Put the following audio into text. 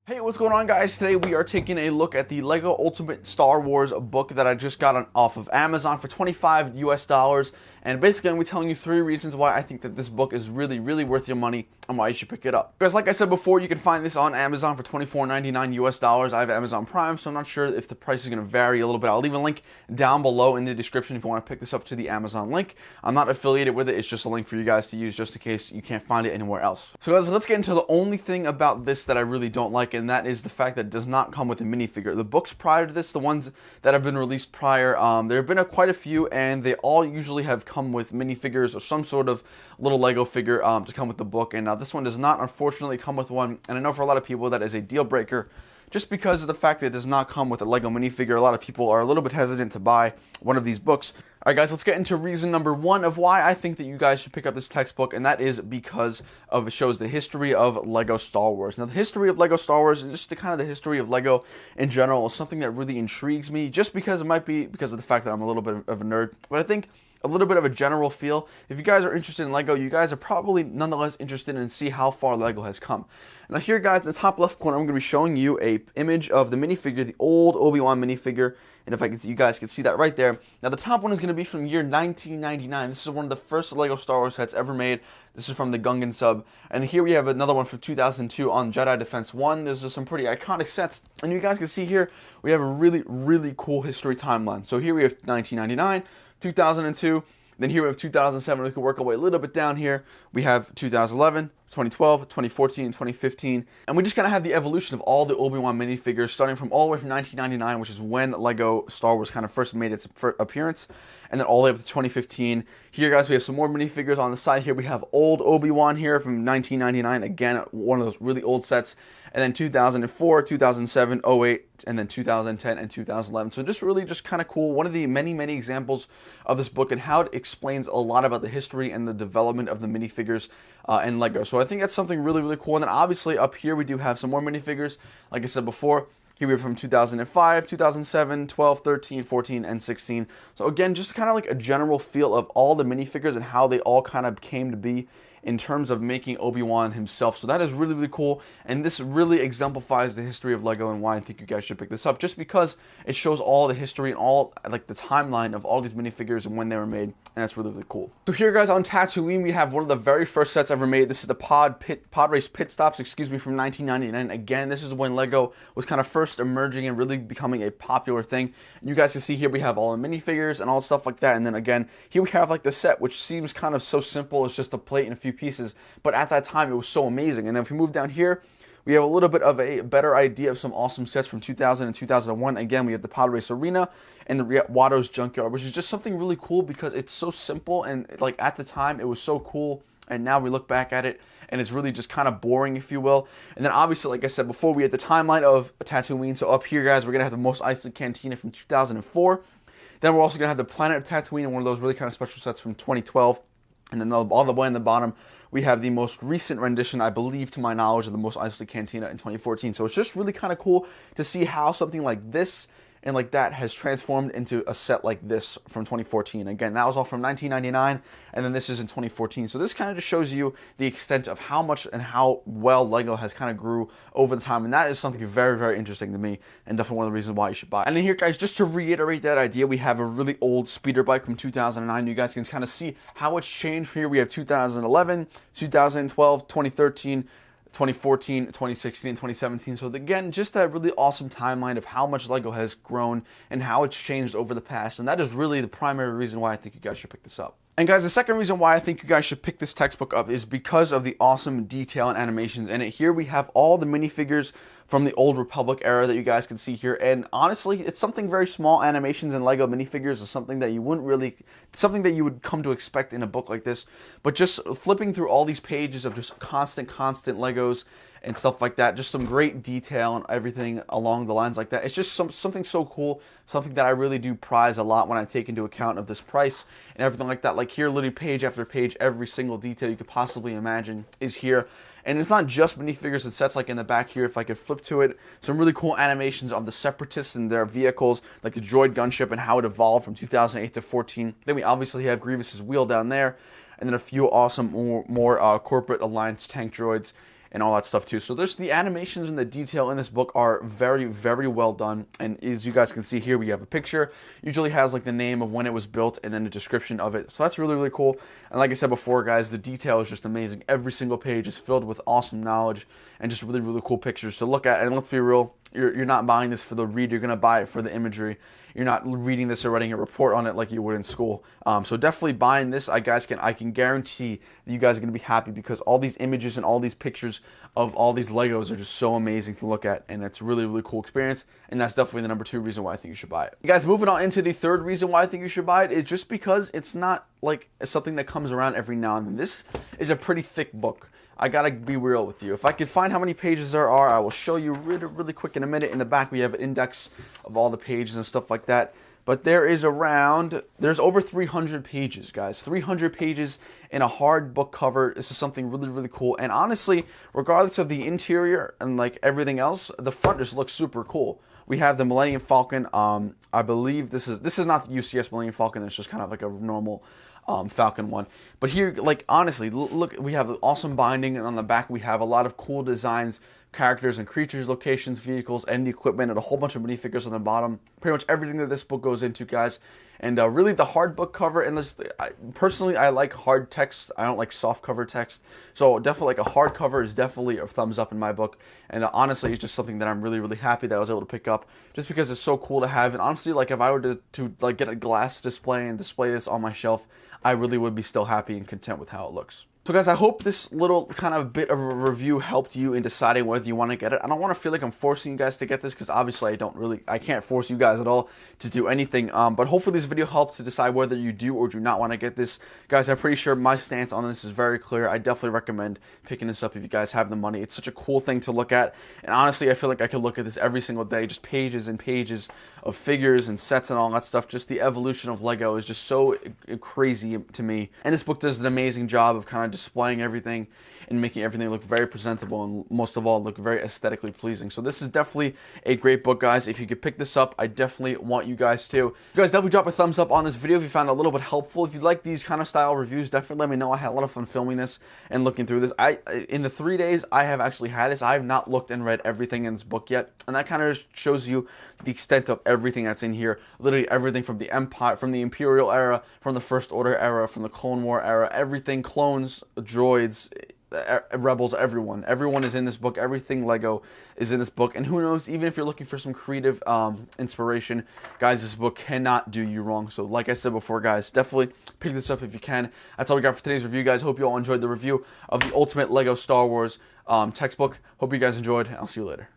Hey, what's going on, guys? Today we are taking a look at the LEGO Ultimate Star Wars book that I just got off of Amazon for $25 US. And basically, I'm going to be telling you 3 reasons why I think that this book is really worth your money and why you should pick it up. Because like I said before, you can find this on Amazon for $24.99 US. I have Amazon Prime, so I'm not sure if the price is going to vary a little bit. I'll leave a link down below in the description if you want to pick this up to the Amazon link. I'm not affiliated with it. It's just a link for you guys to use just in case you can't find it anywhere else. So guys, let's get into the only thing about this that I really don't like, and that is the fact that it does not come with a minifigure. The books prior to this, the ones that have been released prior, there have been quite a few, and they all usually have come with minifigures or some sort of little Lego figure to come with the book. And this one does not, unfortunately, come with one. And I know for a lot of people that is a deal breaker, just because of the fact that it does not come with a Lego minifigure. A lot of people are a little bit hesitant to buy one of these books. Alright guys, let's get into reason number 1 of why I think that you guys should pick up this textbook, and that is because it shows the history of LEGO Star Wars. Now, the history of LEGO Star Wars and just the history of LEGO in general is something that really intrigues me, just because it might be because of the fact that I'm a little bit of a nerd, but I think a little bit of a general feel. If you guys are interested in LEGO, you guys are probably nonetheless interested in see how far LEGO has come. Now here, guys, in the top left corner, I'm going to be showing you a image of the minifigure, the old Obi-Wan minifigure, and if I can see, you guys can see that right there. Now the top one is going to be from year 1999. This is one of the first LEGO Star Wars sets ever made. This is from the Gungan sub. And here we have another one from 2002 on Jedi Defense 1. There's just some pretty iconic sets. And you guys can see here, we have a really cool history timeline. So here we have 1999, 2002, then here we have 2007. We can work our way a little bit down here. We have 2011, 2012, 2014, 2015. And we just kind of have the evolution of all the Obi-Wan minifigures, starting from all the way from 1999, which is when LEGO Star Wars kind of first made its appearance, and then all the way up to 2015. Here, guys, we have some more minifigures on the side here. We have old Obi-Wan here from 1999. Again, one of those really old sets. And then 2004, 2007, 08, and then 2010 and 2011. So just kind of cool. One of the many examples of this book and how it explains a lot about the history and the development of the minifigures in LEGO. So I think that's something really cool. And then obviously up here we do have some more minifigures. Like I said before, here we are from 2005, 2007, 12, 13, 14, and 16. So again, just kind of like a general feel of all the minifigures and how they all kind of came to be in terms of making Obi-Wan himself. So that is really cool, and this really exemplifies the history of LEGO and why I think you guys should pick this up, just because it shows all the history and all like the timeline of all these minifigures and when they were made, and that's really cool. So here, guys, on Tatooine, we have one of the very first sets ever made. This is the pod race pit stops, from 1999. Again, this is when LEGO was kind of first emerging and really becoming a popular thing. And you guys can see here we have all the minifigures and all stuff like that, and then again, here we have like the set, which seems kind of so simple. It's just a plate and a few pieces, but at that time it was so amazing. And then if we move down here, we have a little bit of a better idea of some awesome sets from 2000 and 2001. Again, we have the Pod Race Arena and the Watto's Junkyard, which is just something really cool because it's so simple, and like at the time it was so cool, and now we look back at it and it's really just kind of boring, if you will. And then obviously, like I said before, we had the timeline of Tatooine. So up here, guys, we're gonna have the Mos Eisley Cantina from 2004. Then we're also gonna have the Planet of Tatooine and one of those really kind of special sets from 2012. And then all the way in the bottom, we have the most recent rendition, I believe, to my knowledge, of the Mos Eisley Cantina in 2014. So it's just really kind of cool to see how something like this and like that has transformed into a set like this from 2014. Again, that was all from 1999, and then this is in 2014. So this kind of just shows you the extent of how much and how well LEGO has kind of grew over the time, and that is something very interesting to me, and definitely one of the reasons why you should buy it. And then here, guys, just to reiterate that idea, we have a really old speeder bike from 2009. You guys can kind of see how it's changed. Here we have 2011, 2012, 2013, 2014, 2016, and 2017. So again, just that really awesome timeline of how much LEGO has grown and how it's changed over the past. And that is really the primary reason why I think you guys should pick this up. And guys, the second reason why I think you guys should pick this textbook up is because of the awesome detail and animations in it. Here we have all the minifigures from the Old Republic era that you guys can see here. And honestly, it's something very small. Animations and LEGO minifigures is something that you you would come to expect in a book like this. But just flipping through all these pages of just constant Legos and stuff like that, just some great detail and everything along the lines like that. It's just something so cool, something that I really do prize a lot when I take into account of this price and everything like that. Like here, literally page after page, every single detail you could possibly imagine is here. And it's not just minifigures and sets, like in the back here, if I could flip to it, some really cool animations of the Separatists and their vehicles, like the droid gunship and how it evolved from 2008 to 14. Then we obviously have Grievous's wheel down there, and then a few awesome more corporate alliance tank droids. and all that stuff too. So there's the animations and the detail in this book are very, very well done. And as you guys can see here, we have a picture. Usually has like the name of when it was built and then a description of it. So that's really, really cool. And like I said before, guys, the detail is just amazing. Every single page is filled with awesome knowledge and just really, really cool pictures to look at. And let's be real, you're not buying this for the read. You're going to buy it for the imagery. You're not reading this or writing a report on it like you would in school. So definitely buying this. I can guarantee that you guys are going to be happy because all these images and all these pictures of all these Legos are just so amazing to look at, and it's really, really cool experience. And that's definitely the number 2 reason why I think you should buy it. You guys, moving on into the 3rd reason why I think you should buy it is just because it's not like something that comes around every now and then. This is a pretty thick book. I gotta be real with you. If I could find how many pages there are, I will show you really, really quick in a minute. In the back, we have an index of all the pages and stuff like that. But there's over 300 pages, guys. 300 pages in a hard book cover. This is something really, really cool. And honestly, regardless of the interior and like everything else, the front just looks super cool. We have the Millennium Falcon. I believe this is not the UCS Millennium Falcon. It's just kind of like a normal Falcon one. But here, like, honestly, look, we have awesome binding, and on the back we have a lot of cool designs, characters and creatures, locations, vehicles, and the equipment, and a whole bunch of minifigures on the bottom. Pretty much everything that this book goes into, guys. And really, the hard book cover, and this, personally, I like hard text. I don't like soft cover text. So definitely, like, a hard cover is definitely a thumbs up in my book. And honestly, it's just something that I'm really, really happy that I was able to pick up, just because it's so cool to have. And honestly, like, if I were to like get a glass display and display this on my shelf, I really would be still happy and content with how it looks. So guys, I hope this little kind of bit of a review helped you in deciding whether you want to get it. I don't want to feel like I'm forcing you guys to get this, because obviously I can't force you guys at all to do anything. But hopefully this video helped to decide whether you do or do not want to get this. Guys, I'm pretty sure my stance on this is very clear. I definitely recommend picking this up if you guys have the money. It's such a cool thing to look at. And honestly, I feel like I could look at this every single day, just pages and pages of figures and sets and all that stuff. Just the evolution of Lego is just so crazy to me. And this book does an amazing job of kind of displaying everything and making everything look very presentable, and most of all, look very aesthetically pleasing. So this is definitely a great book, guys. If you could pick this up, I definitely want you guys to. You guys definitely drop a thumbs up on this video if you found it a little bit helpful. If you like these kind of style reviews, definitely let me know. I had a lot of fun filming this and looking through this. In the 3 days I have actually had this, I have not looked and read everything in this book yet, and that kind of shows you the extent of everything that's in here. Literally everything from the Empire, from the Imperial era, from the First Order era, from the Clone War era, everything, clones, droids, rebels, everyone is in this book. Everything Lego is in this book. And who knows, even if you're looking for some creative inspiration, guys, this book cannot do you wrong. So like I said before, guys, definitely pick this up if you can. That's all we got for today's review, guys. Hope you all enjoyed the review of the Ultimate Lego Star Wars textbook. Hope you guys enjoyed, and I'll see you later.